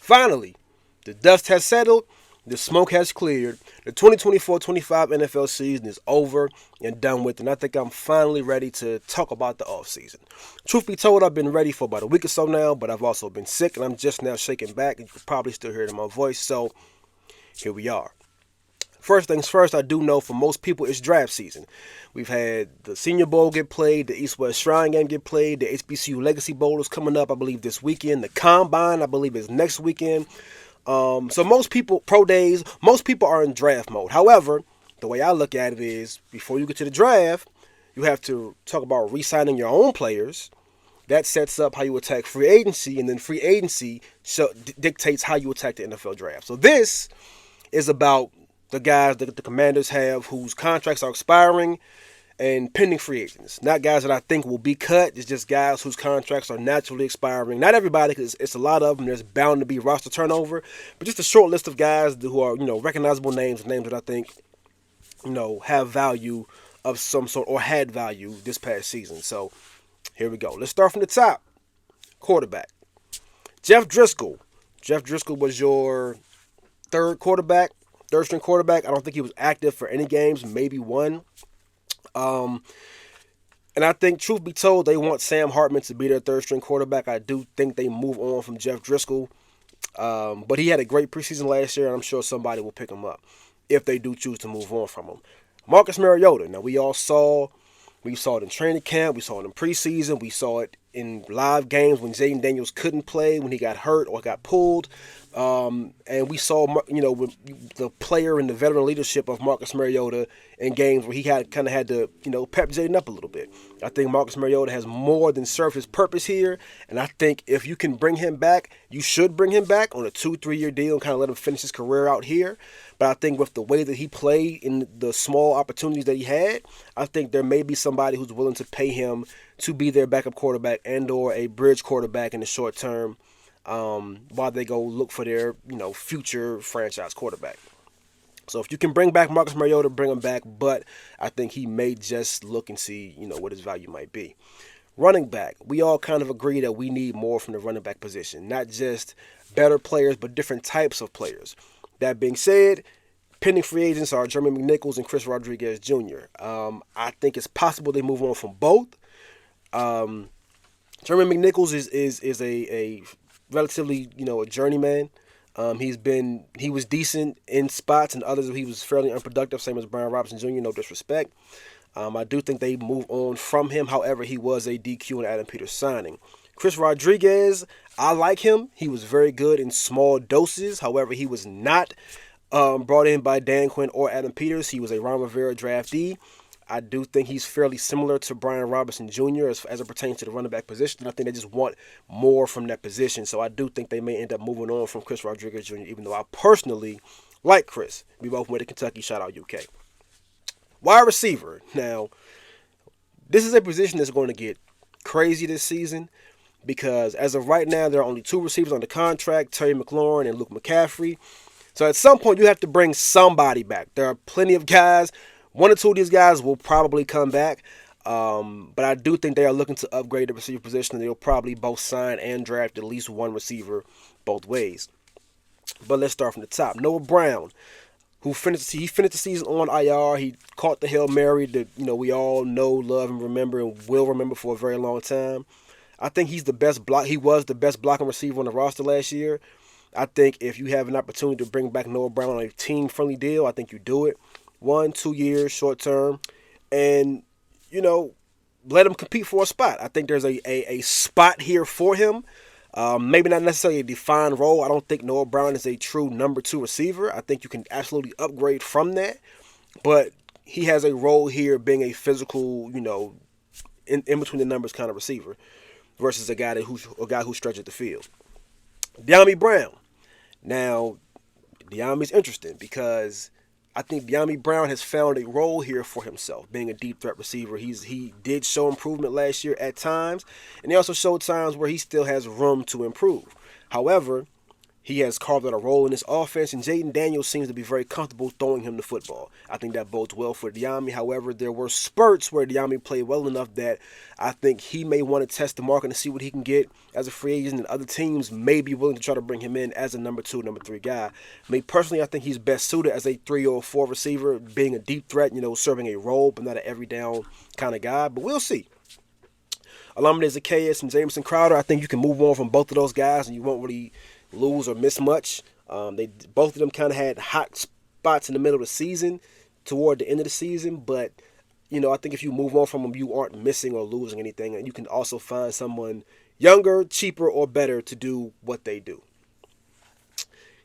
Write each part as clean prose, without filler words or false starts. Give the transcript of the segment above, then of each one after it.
Finally, the dust has settled, the smoke has cleared, the 2024-25 NFL season is over and done with, and I think I'm finally ready to talk about the offseason. Truth be told, I've been ready for about a week or so now, but I've also been sick, and I'm just now shaking back, and you can probably still hear it in my voice, so here we are. First things first, I do know for most people it's draft season. We've had the Senior Bowl get played, the East-West Shrine Game get played, the HBCU Legacy Bowl is coming up, I believe, this weekend. The Combine, I believe, is next weekend. So most people, pro days, most people are in draft mode. However, the way I look at it is, before you get to the draft, you have to talk about re-signing your own players. That sets up how you attack free agency, and then free agency dictates how you attack the NFL draft. So this is about the guys that the Commanders have whose contracts are expiring and pending free agents. Not guys that I think will be cut. It's just guys whose contracts are naturally expiring. Not everybody, because it's a lot of them. There's bound to be roster turnover. But just a short list of guys who are, recognizable names that I think, have value of some sort or had value this past season. So here we go. Let's start from the top. Quarterback. Jeff Driscoll. Jeff Driscoll was your third string quarterback. I don't think he was active for any games, maybe one. And I think, truth be told, they want Sam Hartman to be their third string quarterback. I do think they move on from Jeff Driscoll. But he had a great preseason last year, and I'm sure somebody will pick him up if they do choose to move on from him. Marcus Mariota. Now, we saw it in training camp. We saw it in preseason. We saw it in live games when Jaden Daniels couldn't play, when he got hurt or got pulled. And we saw, the player and the veteran leadership of Marcus Mariota in games where he had to, pep Jaden up a little bit. I think Marcus Mariota has more than served his purpose here. And I think if you can bring him back, you should bring him back on a 2-3 year deal and kind of let him finish his career out here. But I think with the way that he played in the small opportunities that he had, I think there may be somebody who's willing to pay him to be their backup quarterback and or a bridge quarterback in the short term, while they go look for their, future franchise quarterback. So if you can bring back Marcus Mariota, bring him back, but I think he may just look and see, what his value might be. Running back, we all kind of agree that we need more from the running back position, not just better players, but different types of players. That being said, pending free agents are Jeremy McNichols and Chris Rodriguez Jr. I think it's possible they move on from both. Jeremy McNichols is a relatively, a journeyman. He was decent in spots, and others he was fairly unproductive, same as Brian Robinson Jr., no disrespect. I do think they move on from him. However, he was a DQ and Adam Peters signing. Chris Rodriguez, I like him. He was very good in small doses. However, he was not brought in by Dan Quinn or Adam Peters. He was a Ron Rivera draftee. I do think he's fairly similar to Brian Robinson Jr. as it pertains to the running back position. I think they just want more from that position. So I do think they may end up moving on from Chris Rodriguez Jr., even though I personally like Chris. We both went to Kentucky. Shout out UK. Wide receiver. Now, this is a position that's going to get crazy this season because as of right now, there are only two receivers on the contract, Terry McLaurin and Luke McCaffrey. So at some point, you have to bring somebody back. There are plenty of guys. One or two of these guys will probably come back, but I do think they are looking to upgrade the receiver position, and they'll probably both sign and draft at least one receiver both ways. But let's start from the top. Noah Brown, who finished the season on IR. He caught the Hail Mary that we all know, love, and remember, and will remember for a very long time. I think he's the best block. He was the best blocking receiver on the roster last year. I think if you have an opportunity to bring back Noah Brown on a team-friendly deal, I think you do it. 1-2 years, short term, and, let him compete for a spot. I think there's a spot here for him. Maybe not necessarily a defined role. I don't think Noah Brown is a true number 2 receiver. I think you can absolutely upgrade from that, but he has a role here being a physical, in between the numbers kind of receiver versus a guy who stretches the field. De'Ami Brown. Now, De'Ami's interesting because I think De'Ami Brown has found a role here for himself, being a deep threat receiver. He did show improvement last year at times, and he also showed times where he still has room to improve. However, He has carved out a role in this offense, and Jaden Daniels seems to be very comfortable throwing him the football. I think that bodes well for Diami. However, there were spurts where Diami played well enough that I think he may want to test the market and see what he can get as a free agent, and other teams may be willing to try to bring him in as a number 2, number 3 guy. Me personally, I think he's best suited as a 3 or 4 receiver, being a deep threat, serving a role, but not an every down kind of guy. But we'll see. Olamide Zaccheaus and Jamison Crowder, I think you can move on from both of those guys, and you won't really lose or miss much. Both of them kind of had hot spots in the middle of the season, toward the end of the season, but I think if you move on from them, you aren't missing or losing anything, and you can also find someone younger, cheaper, or better to do what they do.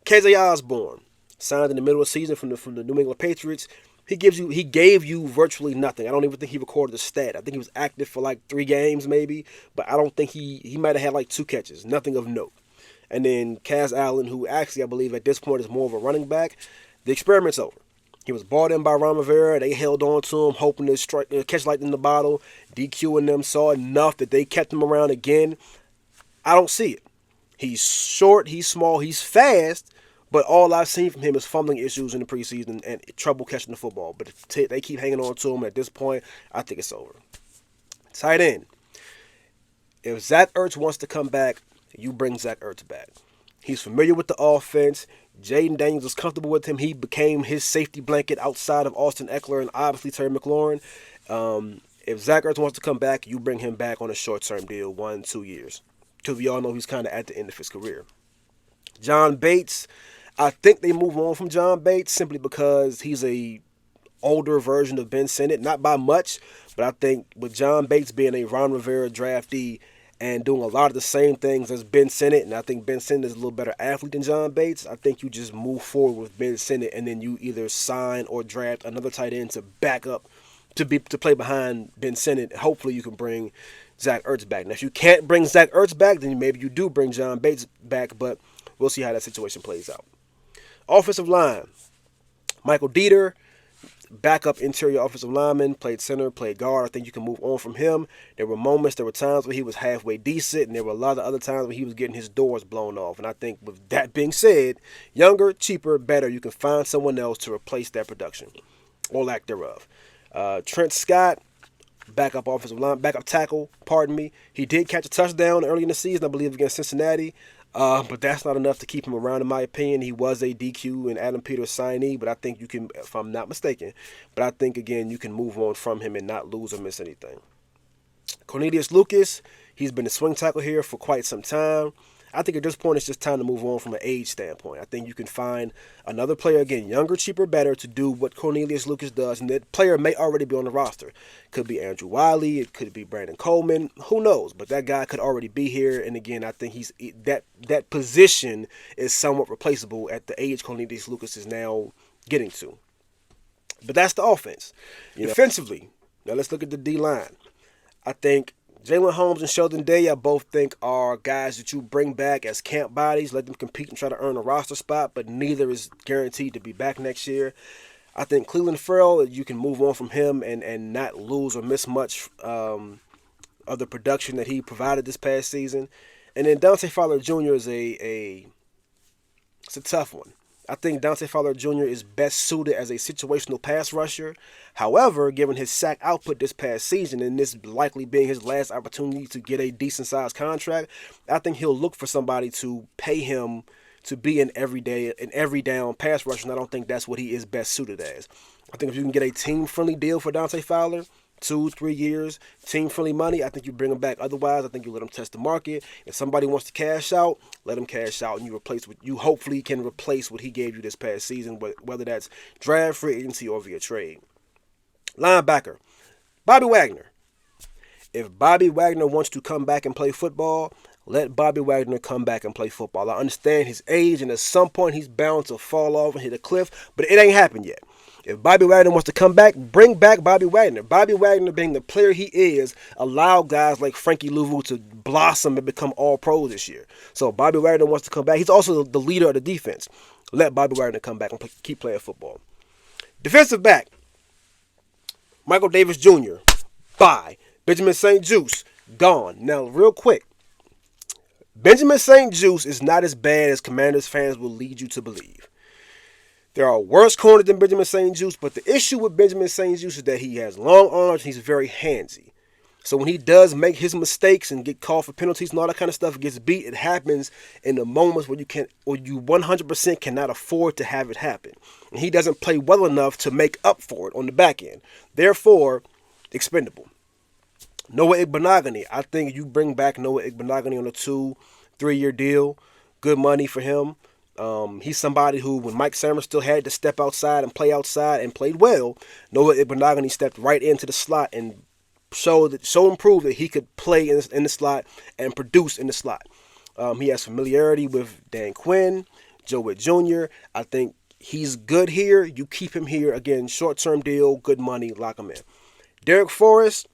KJ Osborne, signed in the middle of the season from the New England Patriots. He gave you virtually nothing. I don't even think he recorded the stat. I think he was active for like 3 games maybe, but I don't think he might have had like 2 catches, nothing of note. And then Kaz Allen, who actually I believe at this point is more of a running back. The experiment's over. He was brought in by Ron Rivera. They held on to him, hoping to catch lightning in the bottle. DQing them, saw enough that they kept him around again. I don't see it. He's short, he's small, he's fast, but all I've seen from him is fumbling issues in the preseason and trouble catching the football. But they keep hanging on to him. At this point, I think it's over. Tight end. If Zach Ertz wants to come back, you bring Zach Ertz back. He's familiar with the offense. Jaden Daniels was comfortable with him. He became his safety blanket outside of Austin Eckler and obviously Terry McLaurin. If Zach Ertz wants to come back, you bring him back on a short-term deal, 1-2 years. Because we all know he's kind of at the end of his career. John Bates, I think they move on from John Bates simply because he's a older version of Ben Sinnott. Not by much, but I think with John Bates being a Ron Rivera draftee, and doing a lot of the same things as Ben Sinnott, and I think Ben Sinnott is a little better athlete than John Bates. I think you just move forward with Ben Sinnott, and then you either sign or draft another tight end to back up, to play behind Ben Sinnott. Hopefully you can bring Zach Ertz back. Now, if you can't bring Zach Ertz back, then maybe you do bring John Bates back, but we'll see how that situation plays out. Offensive line, Michael Dieter, backup interior offensive lineman, played center, played guard. I think you can move on from him. There were times where he was halfway decent, and there were a lot of other times where he was getting his doors blown off. And I think with that being said, younger, cheaper, better, you can find someone else to replace that production, or lack thereof. Trent Scott, backup tackle, he did catch a touchdown early in the season, I believe, against Cincinnati. But that's not enough to keep him around, in my opinion. He was a DQ and Adam Peters signee, but I think you can, if I'm not mistaken, but I think, again, you can move on from him and not lose or miss anything. Cornelius Lucas, he's been a swing tackle here for quite some time. I think at this point it's just time to move on from an age standpoint. I think you can find another player, again, younger, cheaper, better, to do what Cornelius Lucas does, and that player may already be on the roster. Could be Andrew Wiley, it could be Brandon Coleman, who knows? But that guy could already be here, and again, I think that position is somewhat replaceable at the age Cornelius Lucas is now getting to. But that's the offense. Defensively, now let's look at the D-line. I think Jalen Holmes and Sheldon Day, I both think are guys that you bring back as camp bodies, let them compete and try to earn a roster spot, but neither is guaranteed to be back next year. I think Cleveland Ferrell, you can move on from him and not lose or miss much of the production that he provided this past season. And then Dante Fowler Jr. is it's a tough one. I think Dante Fowler Jr. is best suited as a situational pass rusher. However, given his sack output this past season and this likely being his last opportunity to get a decent-sized contract, I think he'll look for somebody to pay him to be an every down pass rusher, and I don't think that's what he is best suited as. I think if you can get a team-friendly deal for Dante Fowler, 2-3 years, team-friendly money, I think you bring him back. Otherwise, I think you let him test the market. If somebody wants to cash out, let him cash out, and you hopefully can replace what he gave you this past season, whether that's draft, free agency, or via trade. Linebacker, Bobby Wagner. If Bobby Wagner wants to come back and play football, let Bobby Wagner come back and play football. I understand his age, and at some point he's bound to fall off and hit a cliff, but it ain't happened yet. If Bobby Wagner wants to come back, bring back Bobby Wagner. Bobby Wagner, being the player he is, allowed guys like Frankie Louvu to blossom and become all pros this year. So Bobby Wagner wants to come back. He's also the leader of the defense. Let Bobby Wagner come back and keep playing football. Defensive back, Michael Davis Jr., bye. Benjamin St. Juste, gone. Now, real quick, Benjamin St-Juste is not as bad as Commanders fans will lead you to believe. There are worse corners than Benjamin St-Juste, but the issue with Benjamin St-Juste is that he has long arms and he's very handsy. So when he does make his mistakes and get called for penalties and all that kind of stuff, gets beat, it happens in the moments where you 100% cannot afford to have it happen. And he doesn't play well enough to make up for it on the back end. Therefore, expendable. Noah Igbenogany. I think you bring back Noah Igbenogany on a 2-3 year deal. Good money for him. He's somebody who, when Mike Sammers still had to step outside and played well, Noah Igbenogany stepped right into the slot and showed and proved that he could play in the slot and produce in the slot. He has familiarity with Dan Quinn, Joe Witt Jr. I think he's good here. You keep him here. Again, short-term deal, good money, lock him in. Derek Forrest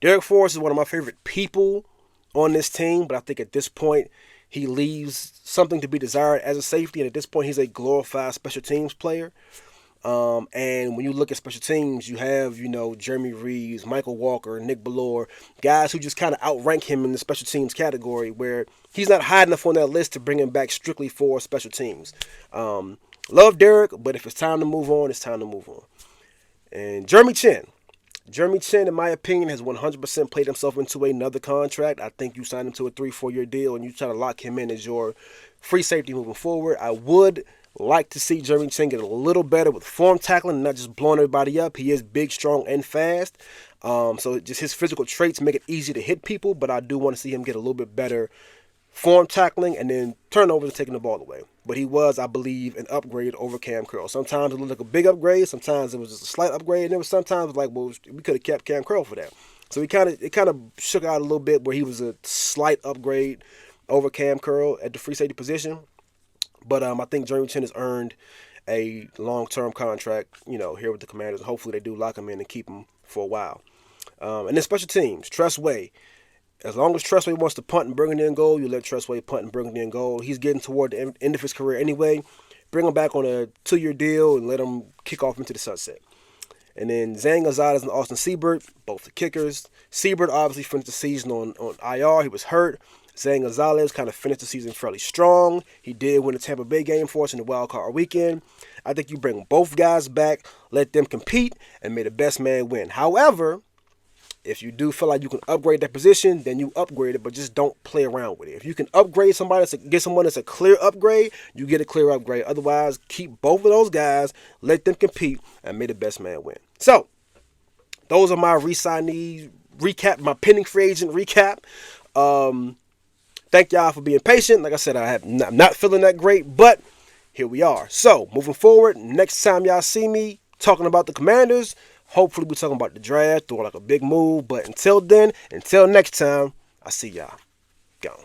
is one of my favorite people on this team, but I think at this point he leaves something to be desired as a safety, and at this point he's a glorified special teams player. And when you look at special teams, you have, Jeremy Reeves, Michael Walker, Nick Bellore, guys who just kind of outrank him in the special teams category, where he's not high enough on that list to bring him back strictly for special teams. Love Derek, but if it's time to move on, it's time to move on. And Jeremy Chin, in my opinion, has 100% played himself into another contract. I think you sign him to a 3-4 year deal and you try to lock him in as your free safety moving forward. I would like to see Jeremy Chin get a little better with form tackling and not just blowing everybody up. He is big, strong, and fast. So just his physical traits make it easy to hit people, but I do want to see him get a little bit better form tackling and then turnovers and taking the ball away. But he was, I believe, an upgrade over Cam Curl. Sometimes it looked like a big upgrade. Sometimes it was just a slight upgrade. And there was sometimes like, well, we could have kept Cam Curl for that. So it kind of shook out a little bit where he was a slight upgrade over Cam Curl at the free safety position. But I think Jeremy Chin has earned a long-term contract, here with the Commanders. And hopefully they do lock him in and keep him for a while. And then special teams, Tressway. As long as Tressway wants to punt and bring it in goal, you let Tressway punt and bring it in goal. He's getting toward the end of his career anyway. Bring him back on a 2-year deal and let him kick off into the sunset. And then Zane Gonzalez and Austin Seibert, both the kickers. Seibert obviously finished the season on IR. He was hurt. Zane Gonzalez kind of finished the season fairly strong. He did win the Tampa Bay game for us in the wild card weekend. I think you bring both guys back, let them compete, and may the best man win. However, if you do feel like you can upgrade that position, then you upgrade it, but just don't play around with it. If you can upgrade somebody, get someone that's a clear upgrade, you get a clear upgrade. Otherwise, keep both of those guys, let them compete, and may the best man win. So, those are my re-signees recap, my pending free agent recap. Thank y'all for being patient. Like I said, I'm not feeling that great, but here we are. So, moving forward, next time y'all see me talking about the Commanders, hopefully we're talking about the draft or like a big move. But until then, until next time, I see y'all. Gone.